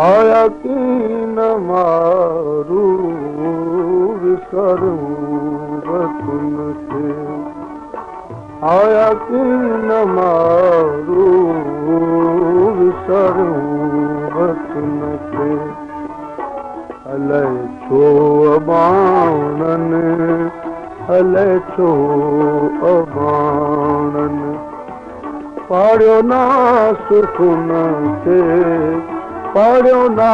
आया की न मारू विसरूं वतन खे आया की न मारू विसरूं वतन खे अलाए छो अबाणनि अलाए छो अबाणनि पाड़ियो ना सुकुन खे पाड़ियो ना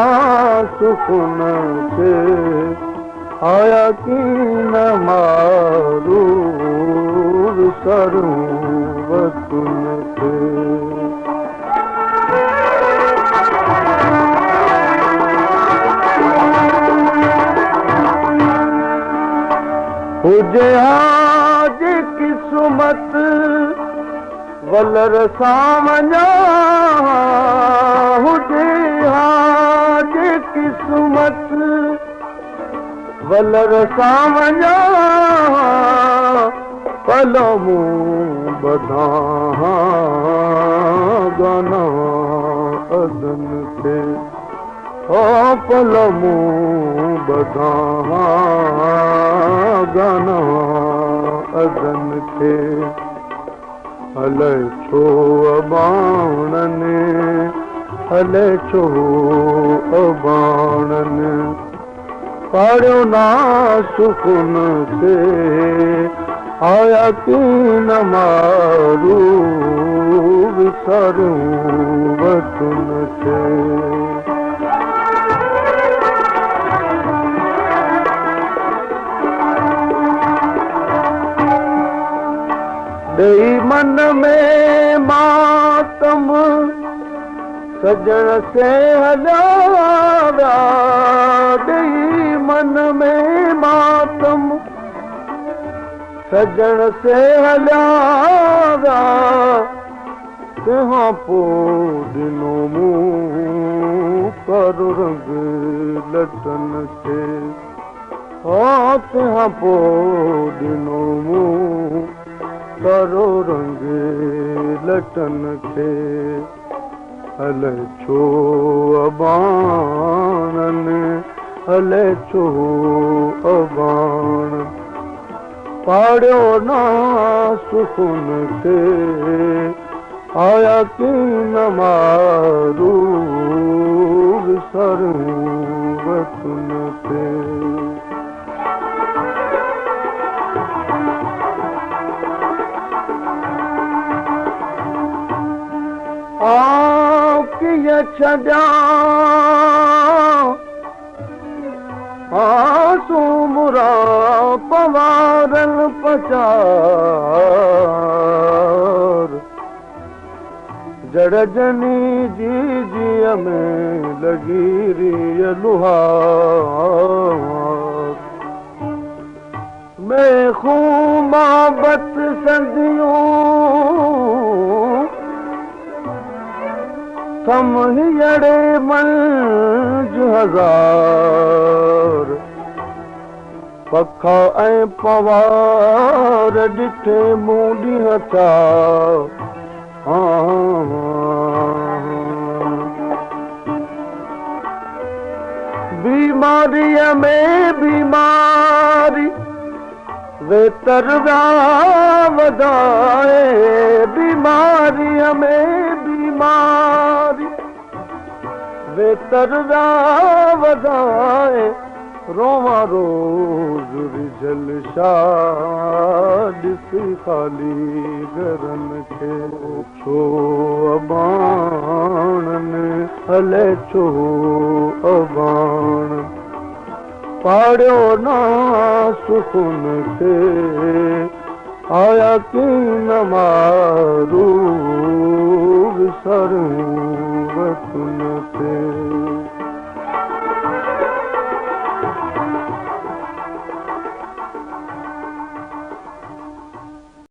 सुकुन खे आया की न मारू विसरूं वतन खे हुजे आज किस्मत वलर सां वञा हुजे आज किस्मत वलर सां वञा पल मूं ॿधां गाना अदन खे ओ पल मूं ॿधां गाना अदन खे अलाए छो अबाणनि अलाए छो अबाणनि पाड़ियो ना सुकुन खे आया की न मारू विसरूं वतन खे ॾेई मन में मातम सजण से हलिया विया ॾेई मन में मातम सजण से हलिया विया तंहिंखां पोइ ॾिनो मूं करो रंग लटन खे तंहिंखां पोइ ॾिनो मूं करो रंग लटन खे अलाए छो अबाणनि अलाए छो अबाण पाड़ियो ना सुकुन खे आया की न मारू विसरूं वतन खे कीअं छॾियां सूमुरा पवारल पचार जड़जनी जी जीअ में लॻी री लुहार में खूं मोहबत संदियूं थम हीअड़े मंझ हज़ार पखा ऐं पवार ॾिठे मूं ॾींहं था बीमारीअ में बीमारी वेतर वधाए बीमारीअ में बीमारी वेतर वधाए रोवा रोज़ रिझल शाह ॾिसी ख़ाली घरनि खे छो अबाणनि अलाए छो अबाण पाड़ियो ना सुकुन खे आया की न मारू विसरूं वतन खे